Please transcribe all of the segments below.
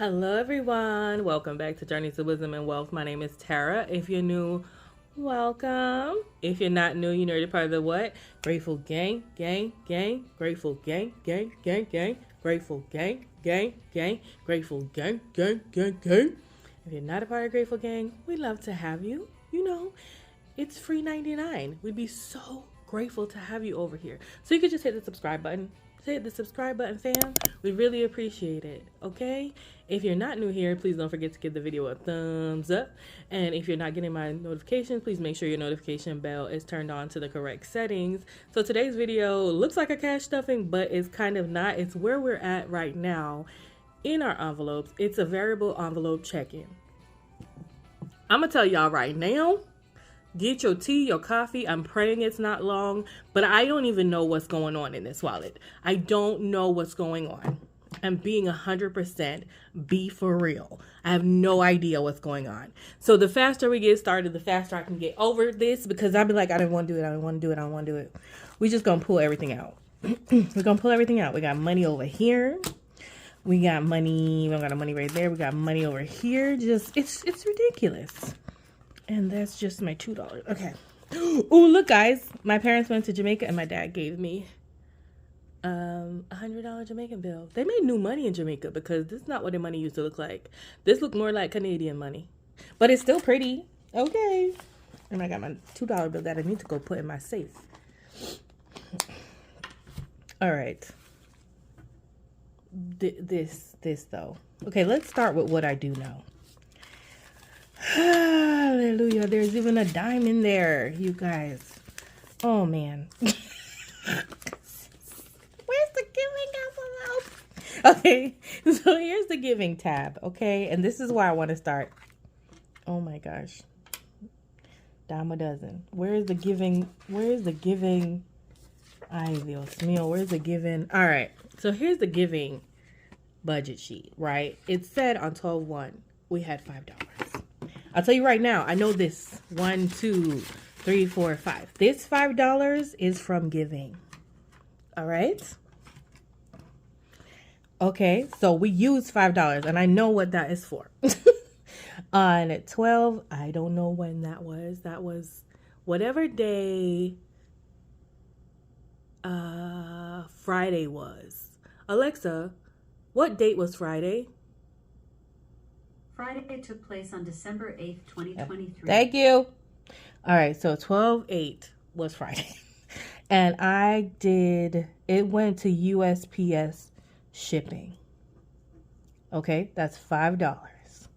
Hello everyone, welcome back to Journeys to Wisdom and Wealth. My name is Tara. If you're new, welcome. If you're not new, you know you're part of the what? Grateful gang, gang, gang, grateful gang, gang, gang, gang, grateful gang, gang, gang, grateful gang, gang, gang, gang. If you're not a part of Grateful Gang, we'd love to have you. You know, it's free 99. We'd be so grateful to have you over here. So you could just hit the subscribe button. Hit the subscribe button, fam. We really appreciate it, okay? If you're not new here, please don't forget to give the video a thumbs up. And if you're not getting my notifications, please make sure your notification bell is turned on to the correct settings. So today's video looks like a cash stuffing, but it's kind of not. It's where we're at right now in our envelopes. It's a variable envelope check-in. I'm gonna tell y'all right now, get your tea, your coffee. I'm praying it's not long, but I don't even know what's going on in this wallet. I don't know what's going on. I'm being 100% be for real. I have no idea what's going on. So the faster we get started, the faster I can get over this, because I'll be like, I don't want to do it. I don't want to do it. I don't want to do it. We just going to pull everything out. We're going to pull everything out. We got money over here. We got money. We got money right there. We got money over here. Just, it's ridiculous. And that's just my $2. Okay. Oh, look, guys. My parents went to Jamaica and my dad gave me $100 Jamaican bill. They made new money in Jamaica because this is not what their money used to look like. This looked more like Canadian money. But it's still pretty. Okay. And I got my $2 bill that I need to go put in my safe. All right. This though. Okay, let's start with what I do know. Hallelujah. There's even a dime in there, you guys. Oh, man. Where's the giving envelope? Okay, so here's the giving tab, okay? And this is where I want to start. Oh, my gosh. Dime a dozen. Where is the giving? Ay, Dios mío. Where's the giving? All right. So here's the giving budget sheet, right? It said on 12/1 we had $5. I'll tell you right now, I know this. 1, 2, 3, 4, 5. This $5 is from giving. All right? Okay, so we use $5, and I know what that is for. On 12, I don't know when that was. That was whatever day Friday was. Alexa, what date was Friday? Friday took place on December 8th, 2023. Thank you. All right, so 12/8 was Friday. And it went to USPS shipping. Okay, that's $5.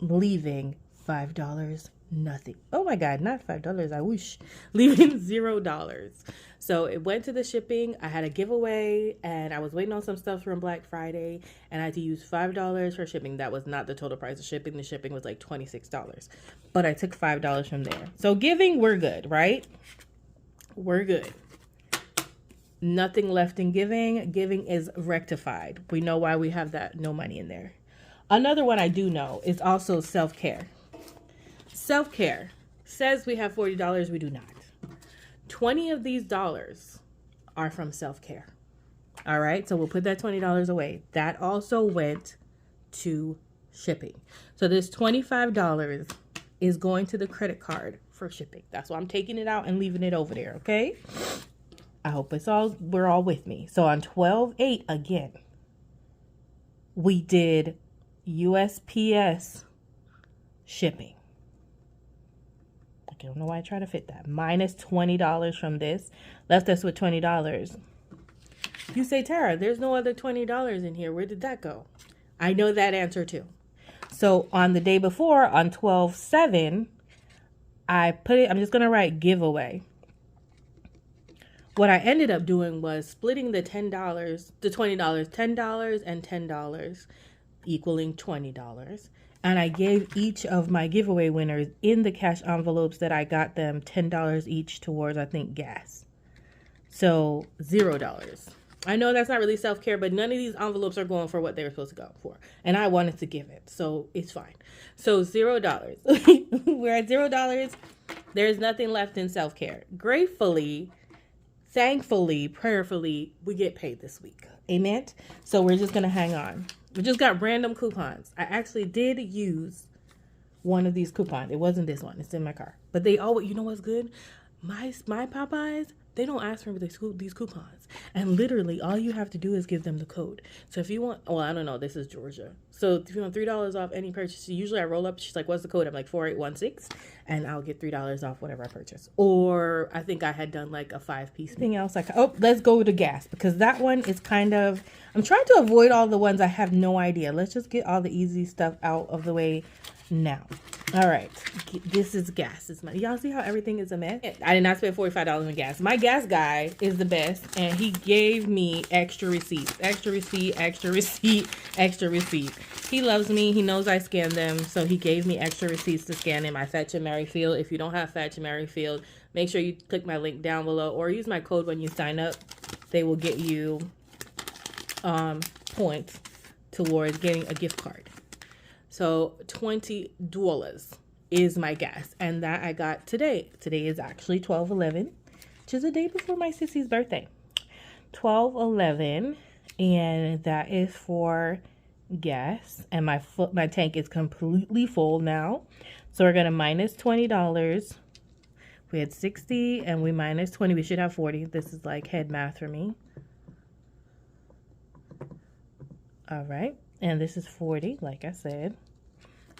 Leaving $5 nothing. Oh my God, not $5. I wish. Leaving $0. So it went to the shipping. I had a giveaway and I was waiting on some stuff from Black Friday and I had to use $5 for shipping. That was not the total price of shipping. The shipping was like $26. But I took $5 from there. So giving, we're good, right? We're good. Nothing left in giving. Giving is rectified. We know why we have that no money in there. Another one I do know is also self-care. Self-care says we have $40. We do not. 20 of these dollars are from self-care. All right. So we'll put that $20 away. That also went to shipping. So this $25 is going to the credit card for shipping. That's why I'm taking it out and leaving it over there. Okay. I hope we're all with me. So on 12/8 again, we did USPS shipping. I don't know why I try to fit that. Minus $20 from this. Left us with $20. You say, Tara, there's no other $20 in here. Where did that go? I know that answer too. So on the day before, on 12/7, I'm just going to write giveaway. What I ended up doing was splitting the $20, $10 and $10, equaling $20. And I gave each of my giveaway winners in the cash envelopes that I got them $10 each towards, I think, gas. So $0. I know that's not really self-care, but none of these envelopes are going for what they were supposed to go for. And I wanted to give it, so it's fine. So $0. We're at $0. There's nothing left in self-care. Gratefully, thankfully, prayerfully, we get paid this week. Amen? So we're just going to hang on. We just got random coupons. I actually did use one of these coupons. It wasn't this one. It's in my car. But they always, you know what's good? My Popeyes, they don't ask for these coupons. And literally, all you have to do is give them the code. So if you want, well, I don't know. This is Georgia. So if you want $3 off any purchase, usually I roll up. She's like, what's the code? I'm like, 4816. And I'll get $3 off whatever I purchase. Or I think I had done like a 5-piece. Anything else? Like, oh, let's go to gas. Because that one is kind of, I'm trying to avoid all the ones I have no idea. Let's just get all the easy stuff out of the way now. All right, this is gas. It's money. Y'all see how everything is a mess? I did not spend $45 on gas. My gas guy is the best, and he gave me extra receipts. Extra receipt, extra receipt, extra receipt. He loves me. He knows I scan them, so he gave me extra receipts to scan in my Fetch and Merrifield. If you don't have Fetch and Merrifield, make sure you click my link down below or use my code when you sign up. They will get you points towards getting a gift card. So $20 is my gas, and that I got today. Today is actually 12/11, which is the day before my sissy's birthday. 12/11, and that is for gas. And my tank is completely full now. So we're gonna minus $20. We had 60, and we minus 20. We should have 40. This is like head math for me. All right, and this is 40, like I said.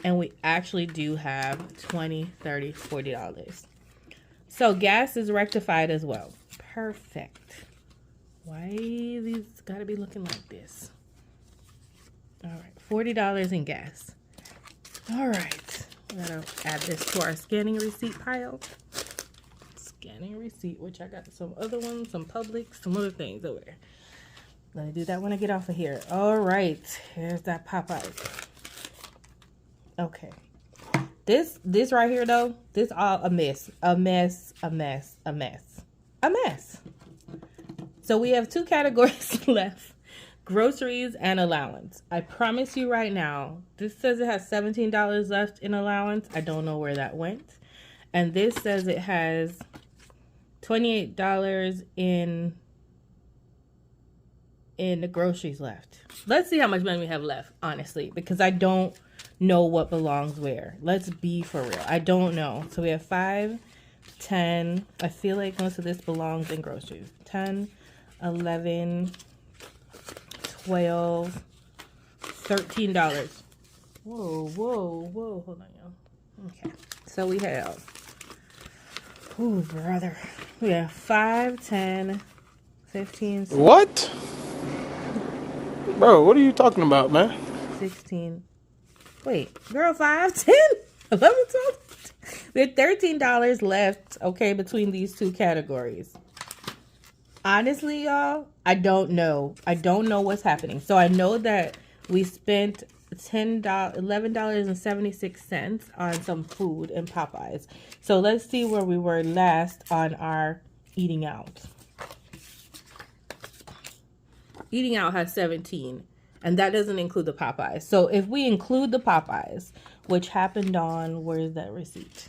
And we actually do have $20, $30, $40. So gas is rectified as well. Perfect. Why these gotta be looking like this? All right, $40 in gas. All right, we gotta add this to our scanning receipt pile. Scanning receipt, which I got some other ones, some Publix, some other things over there. Let me do that when I get off of here. All right, here's that Popeyes. Okay, this right here though, this all a mess. So we have 2 categories left: groceries and allowance. I promise you right now, this says it has $17 left in allowance. I don't know where that went. And this says it has $28 in the groceries left. Let's see how much money we have left, honestly, because I don't know what belongs where. Let's be for real. I don't know. So we have 5, 10. I feel like most of this belongs in groceries. 10, 11, 12, $13. Whoa. Hold on, y'all. Okay. So we have, ooh, brother. We have 5, 10, 15. 16, What? Bro, what are you talking about, man? 16. Wait, girl, 5, 10, 11, 12. We have $13 left, okay, between these 2 categories. Honestly, y'all, I don't know. I don't know what's happening. So I know that we spent $11.76 on some food in Popeyes. So let's see where we were last on our eating out. Eating out has 17. And that doesn't include the Popeyes. So if we include the Popeyes, which happened on, where's that receipt?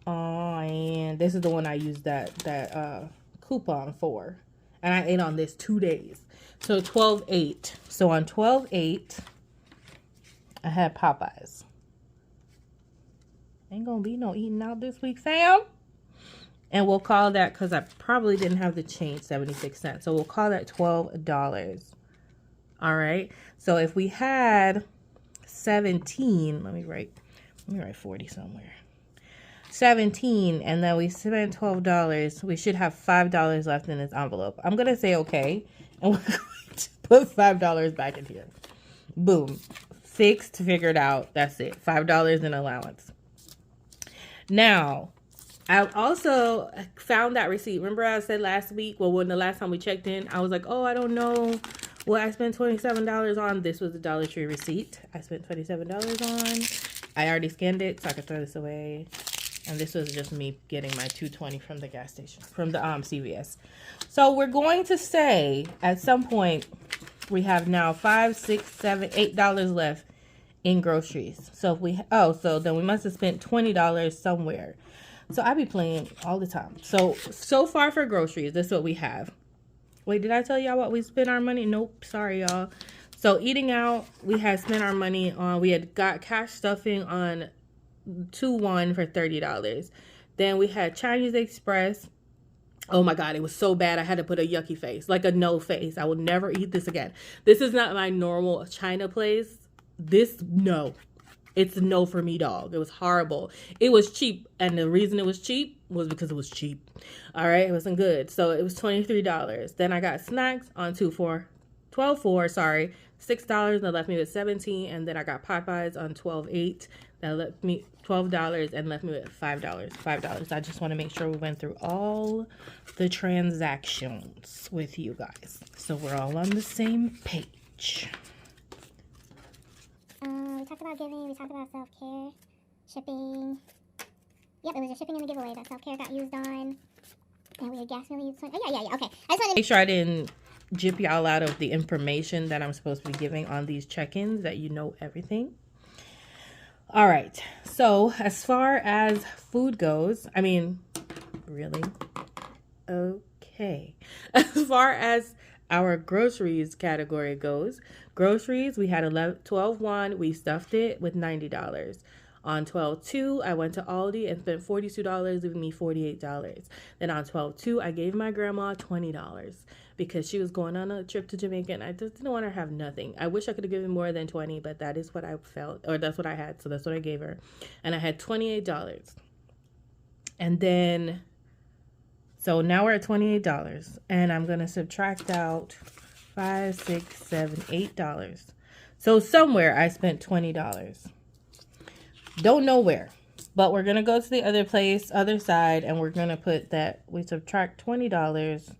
And this is the one I used that coupon for. And I ate on this 2 days. So 12/8. So on 12/8, I had Popeyes. Ain't gonna be no eating out this week, fam. And we'll call that, because I probably didn't have the change, 76 cents. So we'll call that $12. All right. So if we had 17, let me write 40 somewhere. 17, and then we spent $12. We should have $5 left in this envelope. I'm gonna say okay, and we're going to put $5 back in here. Boom, fixed, figured out. That's it. $5 in allowance. Now, I also found that receipt. Remember I said last week, well, when the last time we checked in, I was like, oh, I don't know what I spent $27 on. This was the Dollar Tree receipt I spent $27 on. I already scanned it, so I could throw this away. And this was just me getting my $2.20 from the gas station, from the CVS. So we're going to say at some point we have now $5, $6, $7, $8 left in groceries. So if we, so then we must have spent $20 somewhere. So I be playing all the time. So far for groceries, this is what we have. Wait, did I tell y'all what we spent our money? Nope, sorry y'all. So eating out, we had spent our money on, we had got cash stuffing on 2-1 for $30. Then we had Chinese Express. Oh my God, it was so bad. I had to put a yucky face, like a no face. I will never eat this again. This is not my normal China place. No. It's a no for me, dog. It was horrible. It was cheap. And the reason it was cheap was because it was cheap. All right. It wasn't good. So it was $23. Then I got snacks on 12.4, sorry, $6. That left me with $17. And then I got Popeyes on 12.8. That left me $12 and left me with $5. I just want to make sure we went through all the transactions with you guys, so we're all on the same page. We talked about giving, we talked about self-care, shipping. Yep, it was just shipping and the giveaway that self-care got used on. And we had gas really used on. Oh, yeah, okay. I just wanted to make sure I didn't jip y'all out of the information that I'm supposed to be giving on these check-ins, that you know everything. All right, so as far as food goes, I mean, really? Okay. As far as our groceries category goes, groceries, we had 12.1, we stuffed it with $90. On 12.2, I went to Aldi and spent $42, leaving me $48. Then on 12.2, I gave my grandma $20 because she was going on a trip to Jamaica and I just didn't want her to have nothing. I wish I could have given more than 20, but that is what I felt, or that's what I had, so that's what I gave her. And I had $28. And then, so now we're at $28, and I'm going to subtract out $5, $6, $7, $8. So somewhere I spent $20. Don't know where, but we're going to go to the other side, and we're going to put that, we subtract $20,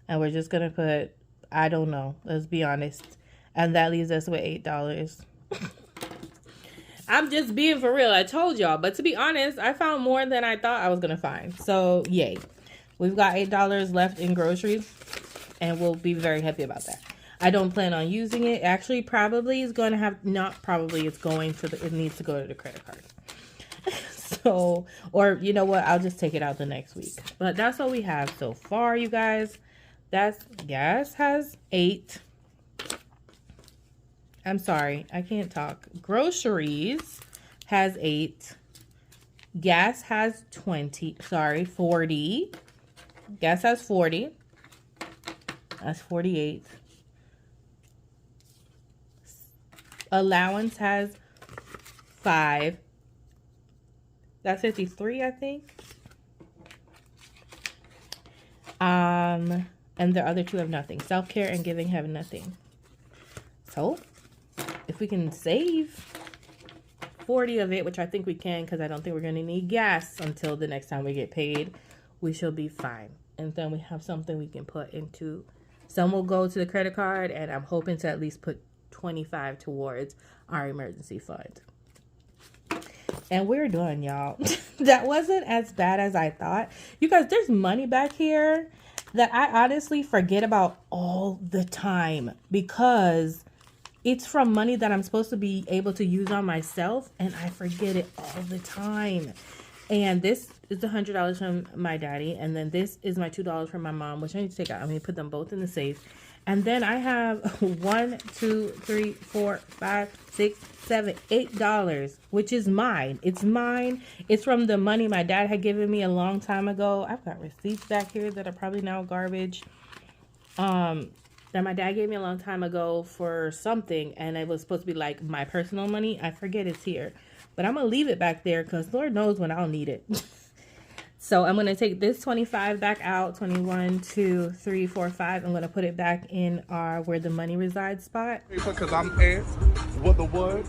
and we're just going to put, I don't know, let's be honest. And that leaves us with $8. I'm just being for real. I told y'all, but to be honest, I found more than I thought I was going to find. So yay. We've got $8 left in groceries, and we'll be very happy about that. I don't plan on using it. Actually, probably is going to have, not probably, it's going to, it needs to go to the credit card. So, or you know what? I'll just take it out the next week. But that's what we have so far, you guys. That's, gas has 8. I'm sorry, I can't talk. Groceries has 8. Gas has 40. Gas has 40. That's 48. Allowance has 5. That's 53, I think. And the other two have nothing. Self-care and giving have nothing. So, if we can save 40 of it, which I think we can, because I don't think we're going to need gas until the next time we get paid, we shall be fine. And then we have something we can put into, some will go to the credit card, and I'm hoping to at least put 25 towards our emergency fund. And we're done, y'all. That wasn't as bad as I thought. You guys, there's money back here that I honestly forget about all the time, because it's from money that I'm supposed to be able to use on myself, and I forget it all the time. And this is the $100 from my daddy, and then this is my $2 from my mom, which I need to take out. I'm going to put them both in the safe. And then I have $1, 2, 3, 4, 5, 6, $7, $8, which is mine. It's mine. It's from the money my dad had given me a long time ago. I've got receipts back here that are probably now garbage. That my dad gave me a long time ago for something, and it was supposed to be like my personal money. I forget it's here, but I'm gonna leave it back there because Lord knows when I'll need it. So I'm gonna take this 25 back out. 21, 2, 3, 4, 5. I'm gonna put it back in our where the money resides spot. Because I'm asked what the what?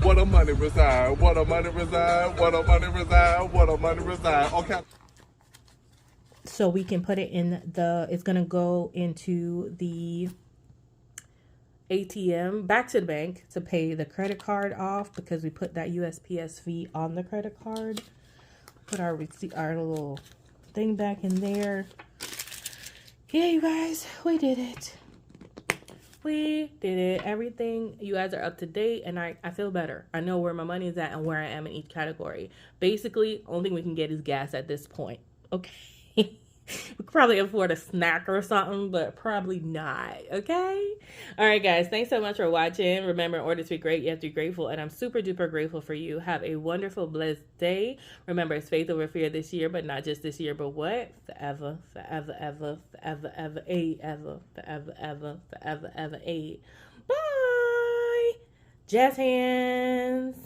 What a money reside? What a money reside? What a money reside? What a money reside? Okay. So we can put it in the, it's going to go into the ATM, back to the bank to pay the credit card off, because we put that USPS fee on the credit card. Put our receipt, our little thing back in there. Yeah, you guys, we did it. We did it. Everything, you guys are up to date, and I feel better. I know where my money is at and where I am in each category. Basically, only thing we can get is gas at this point. Okay. We could probably afford a snack or something, but probably not. Okay. All right, guys. Thanks so much for watching. Remember, in order to be great, you have to be grateful. And I'm super duper grateful for you. Have a wonderful, blessed day. Remember, it's faith over fear this year, but not just this year, but what? Forever, forever, ever, forever, ever, ever, forever, ever, forever, ever, Bye. Jazz hands.